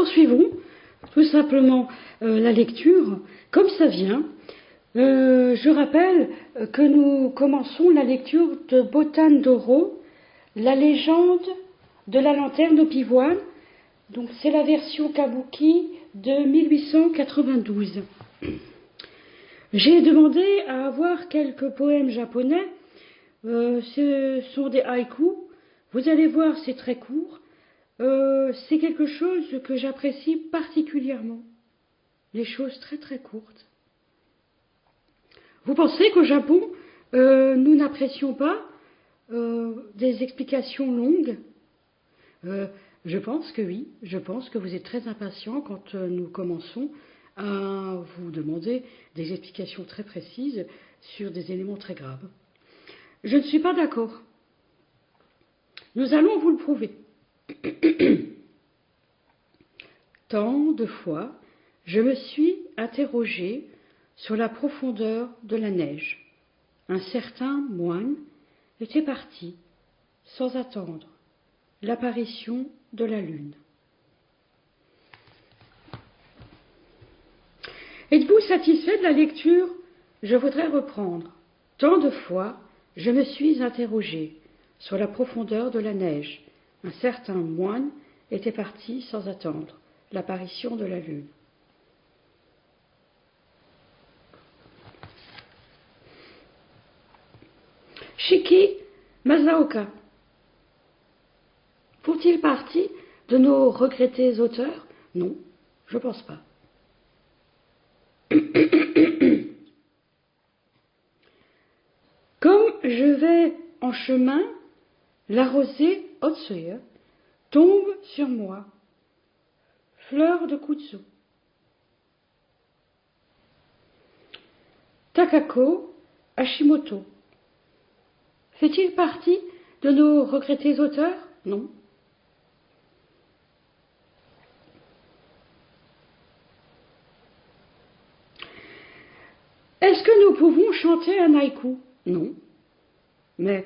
Poursuivons tout simplement la lecture comme ça vient. Je rappelle que nous commençons la lecture de Botane Doro, la légende de la lanterne au pivoine. Donc c'est la version kabuki de 1892. J'ai demandé à avoir quelques poèmes japonais. Ce sont des haïkus. Vous allez voir, c'est très court. C'est quelque chose que j'apprécie particulièrement. Les choses très très courtes. Vous pensez qu'au Japon, nous n'apprécions pas des explications longues? Je pense que oui. Je pense que vous êtes très impatients quand nous commençons à vous demander des explications très précises sur des éléments très graves. Je ne suis pas d'accord. Nous allons vous le prouver. Tant de fois, je me suis interrogé sur la profondeur de la neige. Un certain moine était parti, sans attendre, l'apparition de la lune. Êtes-vous satisfait de la lecture? Je voudrais reprendre. Tant de fois, je me suis interrogé sur la profondeur de la neige. Un certain moine était parti sans attendre l'apparition de la lune. Shiki Masaoka. Font-ils partie de nos regrettés auteurs? Non, je pense pas. Comme je vais en chemin, la rosée Otsuya tombe sur moi, fleur de kutsu. Takako Hashimoto. Fait-il partie de nos regrettés auteurs? Non. Est-ce que nous pouvons chanter un haïku? Non. Mais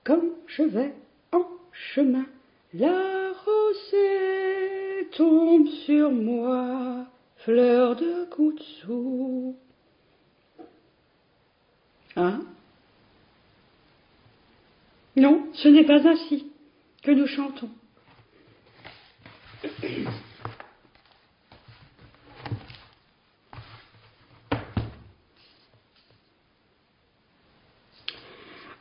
comme je vais en chemin, la rosée tombe sur moi, fleur de kutsu. Hein? Non, ce n'est pas ainsi que nous chantons.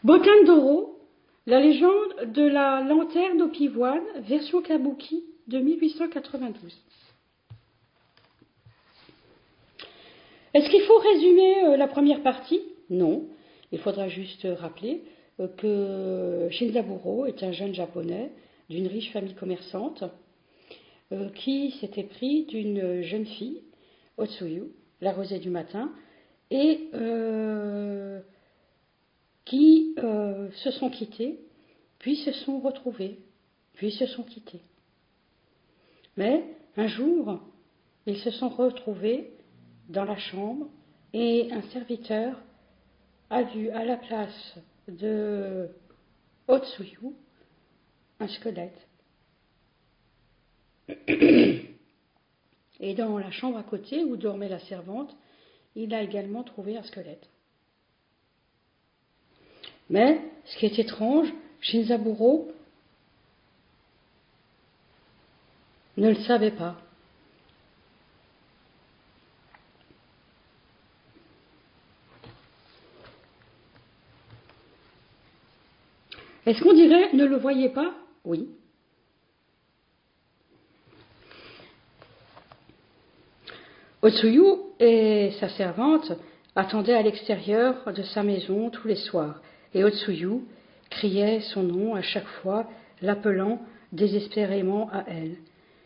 Botane Doro, la légende de la lanterne au pivoine, version kabuki de 1892. Est-ce qu'il faut résumer la première partie? Non, il faudra juste rappeler que Shinzaburo est un jeune japonais d'une riche famille commerçante qui s'était pris d'une jeune fille, Otsuyu, la rosée du matin, et qui se sont quittés, puis se sont retrouvés, puis se sont quittés. Mais un jour, ils se sont retrouvés dans la chambre et un serviteur a vu à la place de Otsuyu un squelette. Et dans la chambre à côté où dormait la servante, il a également trouvé un squelette. Mais, ce qui est étrange, Shinzaburo ne le savait pas. Est-ce qu'on dirait ne le voyez pas? Oui. Otsuyu et sa servante attendaient à l'extérieur de sa maison tous les soirs, et Otsuyu criait son nom à chaque fois, l'appelant désespérément à elle.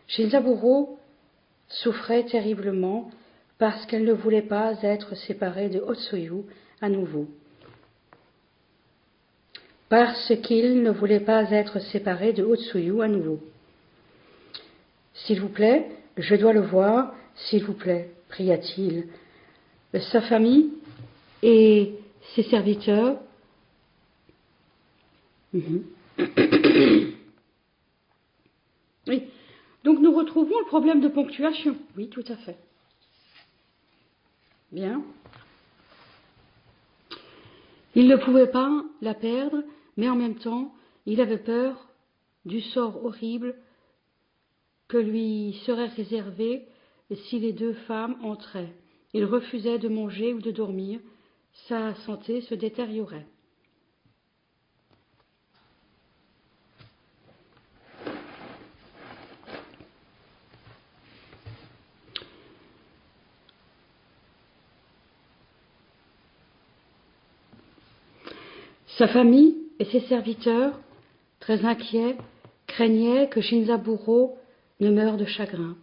Shinzaburo souffrait terriblement parce qu'elle ne voulait pas être séparée de Otsuyu à nouveau. Parce qu'il ne voulait pas être séparé de Otsuyu à nouveau. S'il vous plaît, je dois le voir, s'il vous plaît, pria-t-il. Sa famille et ses serviteurs. Oui, Donc nous retrouvons le problème de ponctuation. Oui, tout à fait. Bien. Il ne pouvait pas la perdre, mais en même temps, il avait peur du sort horrible que lui serait réservé si les deux femmes entraient. Il refusait de manger ou de dormir. Sa santé se détériorait. Sa famille et ses serviteurs, très inquiets, craignaient que Shinzaburo ne meure de chagrin.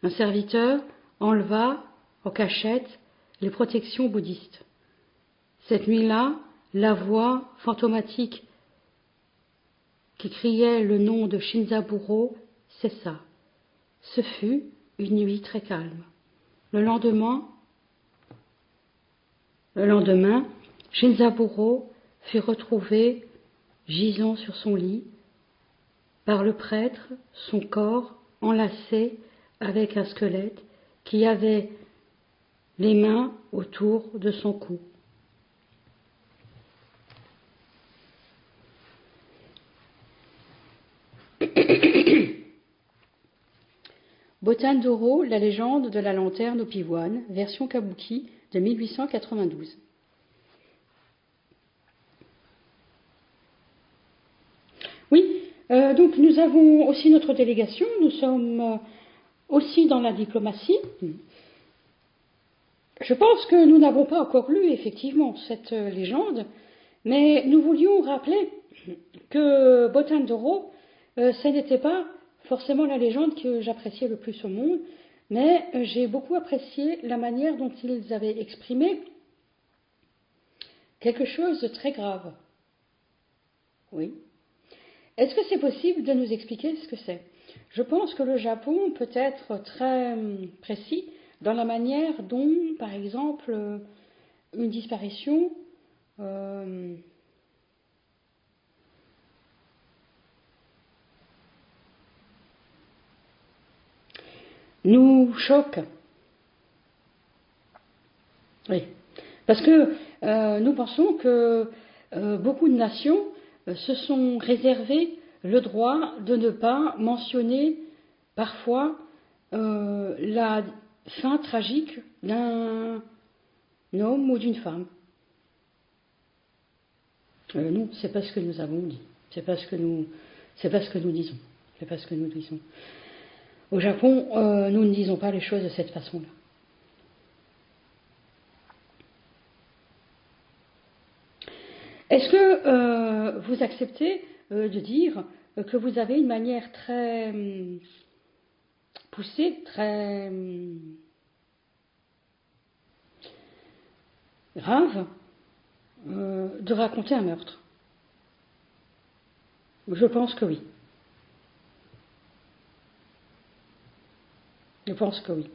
Un serviteur enleva, en cachette, les protections bouddhistes. Cette nuit-là, la voix fantomatique qui criait le nom de Shinzaburo cessa. Ce fut une nuit très calme. Le lendemain, Shinzaburo fut retrouvé gisant sur son lit par le prêtre, son corps enlacé avec un squelette qui avait les mains autour de son cou. Botan-dōro, la légende de la lanterne au pivoine, version kabuki de 1892. Oui, donc nous avons aussi notre délégation, nous sommes aussi dans la diplomatie. Je pense que nous n'avons pas encore lu effectivement cette légende, mais nous voulions rappeler que Botan-dōro, ce n'était pas forcément la légende que j'appréciais le plus au monde, mais j'ai beaucoup apprécié la manière dont ils avaient exprimé quelque chose de très grave. Oui. Est-ce que c'est possible de nous expliquer ce que c'est? Je pense que le Japon peut être très précis dans la manière dont, par exemple, une disparition nous choque. Oui, parce que nous pensons que beaucoup de nations se sont réservées le droit de ne pas mentionner parfois la fin tragique d'un homme ou d'une femme. Non, c'est pas ce que nous avons dit. C'est pas ce que nous disons. C'est pas ce que nous disons. Au Japon, nous ne disons pas les choses de cette façon-là. Est-ce que vous acceptez de dire que vous avez une manière très poussée, très grave de raconter un meurtre? Je pense que oui. Je pense que oui.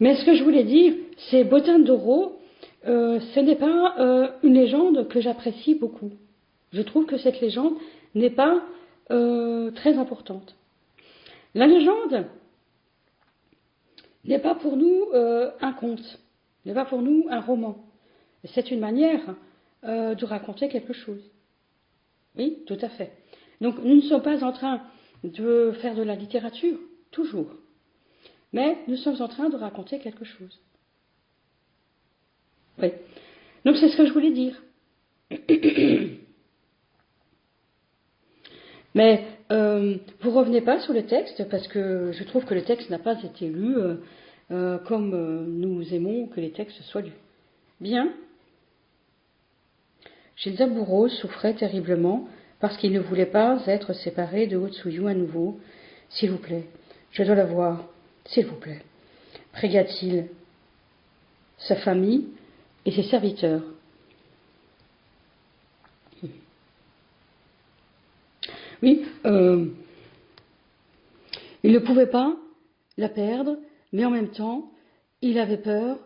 Mais ce que je voulais dire, c'est Botan-dōro, ce n'est pas une légende que j'apprécie beaucoup. Je trouve que cette légende n'est pas très importante. La légende n'est pas pour nous un conte, n'est pas pour nous un roman. C'est une manière de raconter quelque chose. Oui, tout à fait. Donc nous ne sommes pas en train de faire de la littérature, toujours. Mais nous sommes en train de raconter quelque chose. Oui. Donc c'est ce que je voulais dire. Mais vous revenez pas sur le texte parce que je trouve que le texte n'a pas été lu comme nous aimons que les textes soient lus. Bien. Shinzaburo souffrait terriblement parce qu'il ne voulait pas être séparé de Otsuyu à nouveau. S'il vous plaît, je dois la voir. S'il vous plaît, pria-t-il sa famille et ses serviteurs. Oui, il ne pouvait pas la perdre, mais en même temps, il avait peur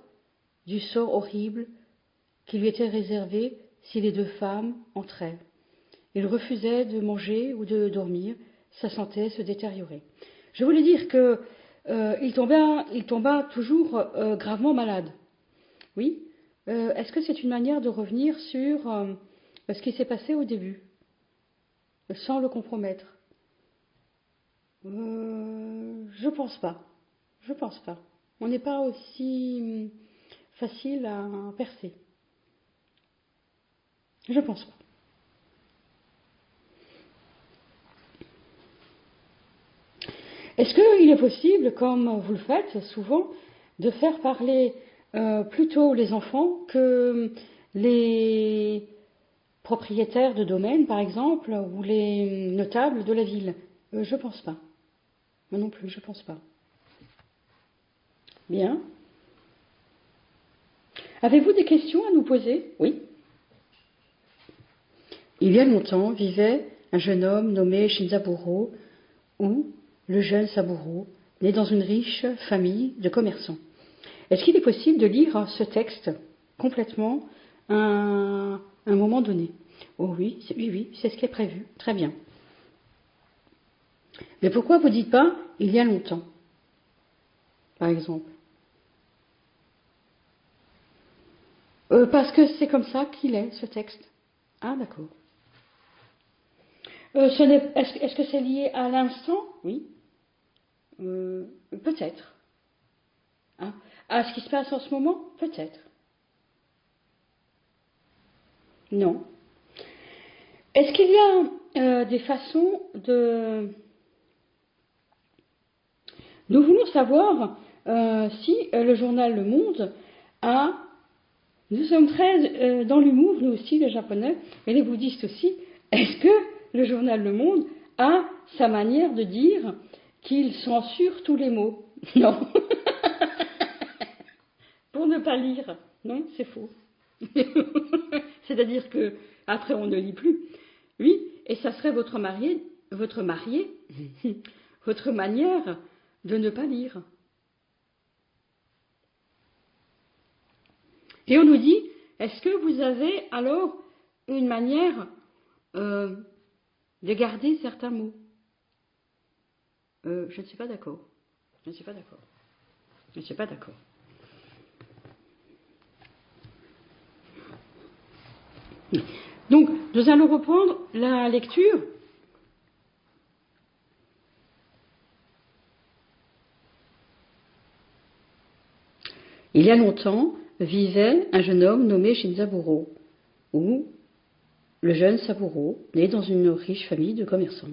du sort horrible qui lui était réservé si les deux femmes entraient. Il refusait de manger ou de dormir. sa santé se détériorait. Je voulais dire que il tomba toujours gravement malade. Oui. Est-ce que c'est une manière de revenir sur ce qui s'est passé au début, sans le compromettre? Je pense pas. Je pense pas. On n'est pas aussi facile à percer. Je pense pas. Est-ce qu'il est possible, comme vous le faites souvent, de faire parler plutôt les enfants que les propriétaires de domaines, par exemple, ou les notables de la ville? Je pense pas. Moi non plus, je pense pas. Bien. Avez-vous des questions à nous poser? Oui. Il y a longtemps vivait un jeune homme nommé Shinzaburo, ou le jeune Saburo, né dans une riche famille de commerçants. Est-ce qu'il est possible de lire ce texte complètement à un moment donné? Oh oui, oui, c'est ce qui est prévu. Très bien. Mais pourquoi vous dites pas il y a longtemps, par exemple? Parce que c'est comme ça qu'il est, ce texte. Ah, d'accord. Est-ce que c'est lié à l'instant? Oui. Peut-être. Hein? À ce qui se passe en ce moment? Peut-être. Non. Est-ce qu'il y a des façons de... Nous voulons savoir si le journal Le Monde a... Nous sommes très dans l'humour, nous aussi, les Japonais, et les bouddhistes aussi. Est-ce que le journal Le Monde a sa manière de dire qu'il censure tous les mots? Non. Pour ne pas lire. Non, c'est faux. C'est-à-dire que après on ne lit plus. Oui, et ça serait votre manière de ne pas lire. Et on nous dit, est-ce que vous avez alors une manière de garder certains mots? Je ne suis pas d'accord. Je ne suis pas d'accord. Je ne suis pas d'accord. Donc, nous allons reprendre la lecture. Il y a longtemps vivait un jeune homme nommé Shinzaburo, ou le jeune Saburo, né dans une riche famille de commerçants.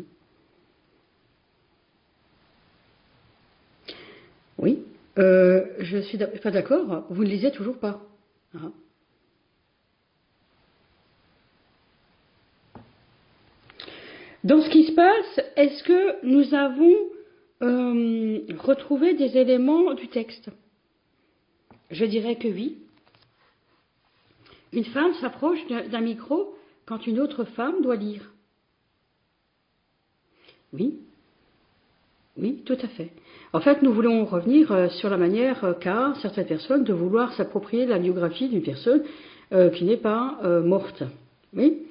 Oui, je suis pas d'accord, vous ne lisez toujours pas. Hein? Dans ce qui se passe, est-ce que nous avons retrouvé des éléments du texte? Je dirais que oui. Une femme s'approche d'un micro quand une autre femme doit lire. Oui, oui, tout à fait. En fait, nous voulons revenir sur la manière qu'a certaines personnes de vouloir s'approprier la biographie d'une personne qui n'est pas morte. Oui.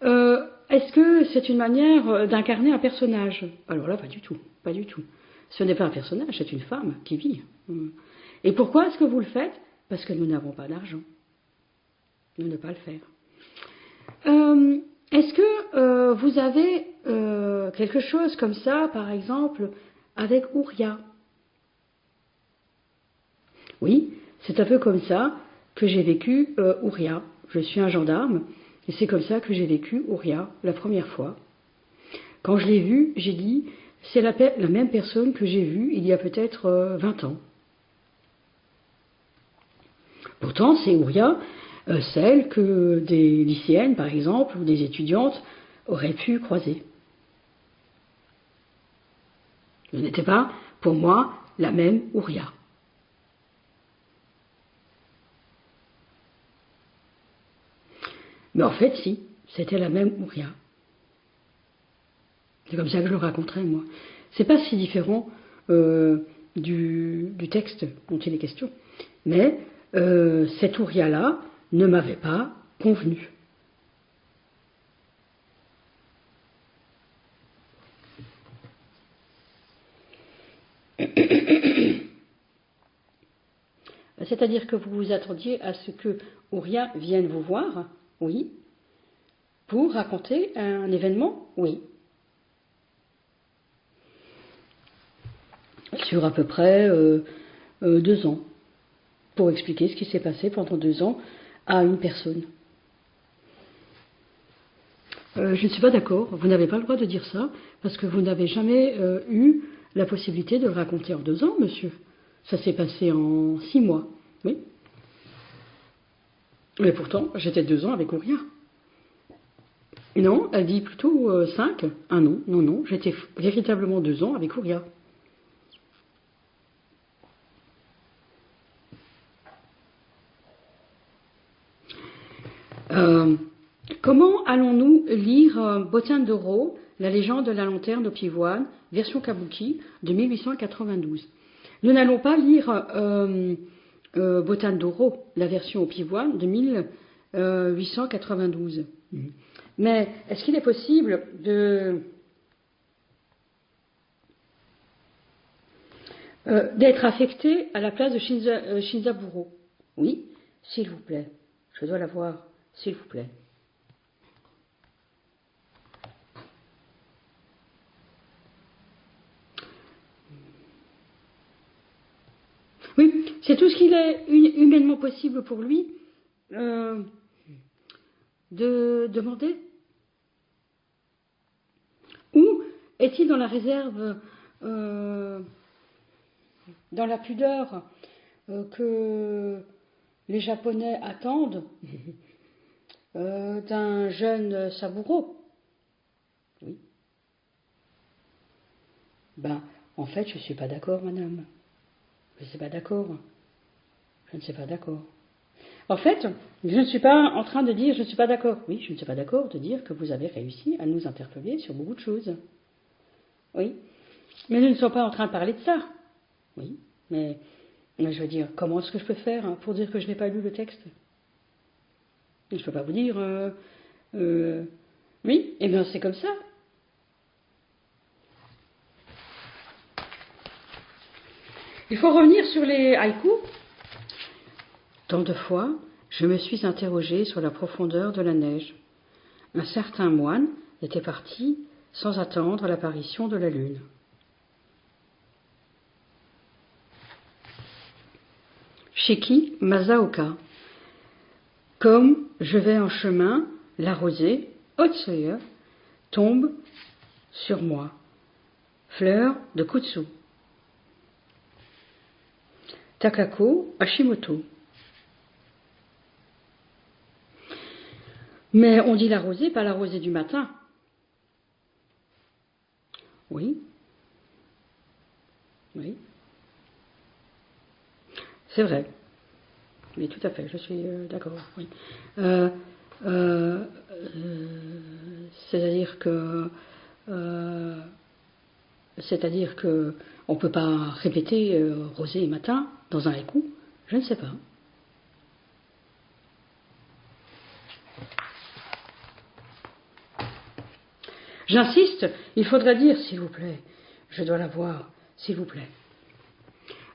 Est-ce que c'est une manière d'incarner un personnage? Alors là, pas du tout, pas du tout. Ce n'est pas un personnage, c'est une femme qui vit. Et pourquoi est-ce que vous le faites? Parce que nous n'avons pas d'argent. De ne pas le faire. Est-ce que vous avez quelque chose comme ça, par exemple, avec Ouria? Oui, c'est un peu comme ça que j'ai vécu Ouria. Je suis un gendarme, et c'est comme ça que j'ai vécu Ouria la première fois. Quand je l'ai vu, j'ai dit, c'est la même personne que j'ai vue il y a peut-être 20 ans. Pourtant, c'est Ouria, celle que des lycéennes, par exemple, ou des étudiantes auraient pu croiser. Ce n'était pas, pour moi, la même Ouria. Mais en fait, si, c'était la même Ouria. C'est comme ça que je le raconterai, moi. C'est pas si différent du texte dont il est question. Mais cette Ouria-là ne m'avait pas convenu. C'est-à-dire que vous vous attendiez à ce que Ouria vienne vous voir, oui, pour raconter un événement, oui. Sur à peu près 2 ans, pour expliquer ce qui s'est passé pendant 2 ans à une personne. Je ne suis pas d'accord, vous n'avez pas le droit de dire ça, parce que vous n'avez jamais eu la possibilité de le raconter en 2 ans, monsieur. Ça s'est passé en 6 mois, oui. Mais pourtant, j'étais 2 ans avec Ouria. Non, elle dit plutôt 5. Ah non, non, non, j'étais véritablement 2 ans avec Ouria. Comment allons-nous lire Bottin d'Oro, la légende de la lanterne au pivoine, version kabuki de 1892? Nous n'allons pas lire Bottin d'Oro, la version au pivoine de 1892. Mais est-ce qu'il est possible d'être affecté à la place de Shinzaburo? Oui, s'il vous plaît. Je dois la voir, s'il vous plaît. Oui, c'est tout ce qu'il est humainement possible pour lui de demander. Ou est-il dans la réserve, dans la pudeur que les Japonais attendent d'un jeune Saburo? Oui. Ben, en fait, je ne suis pas d'accord, madame. Je ne suis pas d'accord. Je ne suis pas d'accord. En fait, je ne suis pas en train de dire je ne suis pas d'accord. Oui, je ne suis pas d'accord de dire que vous avez réussi à nous interpeller sur beaucoup de choses. Oui. Mais nous ne sommes pas en train de parler de ça. Oui. Mais je veux dire, comment est-ce que je peux faire pour dire que je n'ai pas lu le texte? Je ne peux pas vous dire oui, eh bien c'est comme ça. Il faut revenir sur les haïkus. Tant de fois, je me suis interrogée sur la profondeur de la neige. Un certain moine était parti sans attendre l'apparition de la lune. Shiki Masaoka. Comme je vais en chemin, la rosée, Otsuya, tombe sur moi. Fleur de Kutsu. Takako Hashimoto. Mais on dit la rosée, pas la rosée du matin. Oui. Oui. C'est vrai. Oui, tout à fait, je suis d'accord. Oui. C'est-à-dire que on ne peut pas répéter rosée et matin dans un haïku. Je ne sais pas. J'insiste, il faudrait dire, s'il vous plaît, je dois la voir, s'il vous plaît.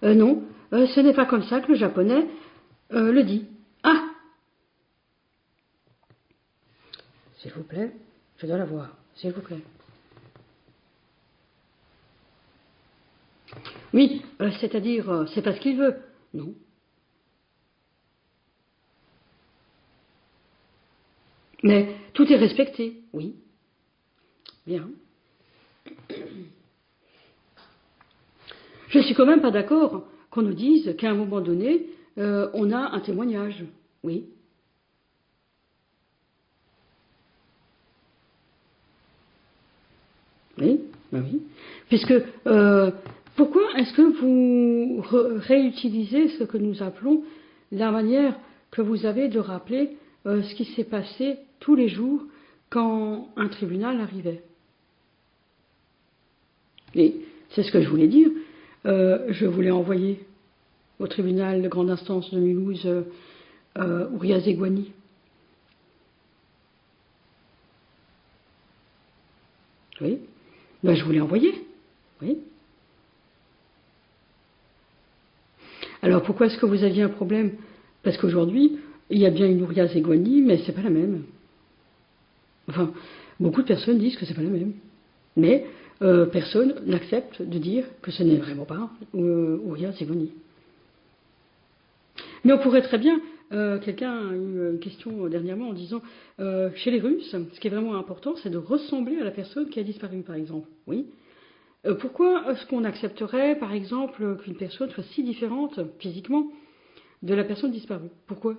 Non, ce n'est pas comme ça que le japonais le dit. Ah! S'il vous plaît, je dois la voir, s'il vous plaît. Oui, c'est-à-dire, c'est pas ce qu'il veut. Non. Mais tout est respecté, oui. Bien. Je suis quand même pas d'accord qu'on nous dise qu'à un moment donné, on a un témoignage. Oui. Oui, ben oui. Puisque, pourquoi est-ce que vous réutilisez ce que nous appelons la manière que vous avez de rappeler ce qui s'est passé tous les jours quand un tribunal arrivait? Et c'est ce que je voulais dire. Je voulais envoyer au tribunal de grande instance de Mulhouse Ouria Zegwani. Oui. Ben, je voulais envoyer. Oui. Alors pourquoi est-ce que vous aviez un problème? Parce qu'aujourd'hui, il y a bien une Ouria Zegwani, mais c'est pas la même. Enfin, beaucoup de personnes disent que c'est pas la même. Mais personne n'accepte de dire que ce n'est vraiment pas Ouria Zegwani. Mais on pourrait très bien, quelqu'un a eu une question dernièrement en disant, chez les Russes, ce qui est vraiment important, c'est de ressembler à la personne qui a disparu, par exemple. Oui. Pourquoi est-ce qu'on accepterait, par exemple, qu'une personne soit si différente physiquement de la personne disparue? Pourquoi?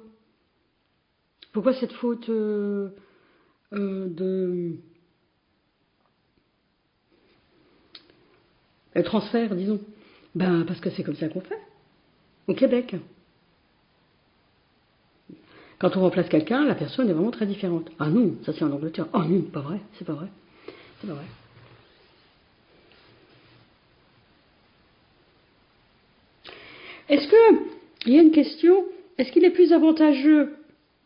Pourquoi cette faute de transfert, disons? Ben, parce que c'est comme ça qu'on fait, au Québec. Quand on remplace quelqu'un, la personne est vraiment très différente. Ah non, ça c'est en Angleterre. Ah non, pas vrai, c'est pas vrai. C'est pas vrai. Est-ce qu'il y a une question, est-ce qu'il est plus avantageux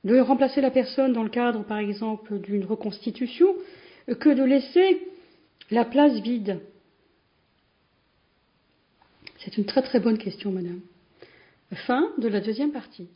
de remplacer la personne dans le cadre, par exemple, d'une reconstitution, que de laisser la place vide? C'est une très très bonne question, madame. Fin de la deuxième partie.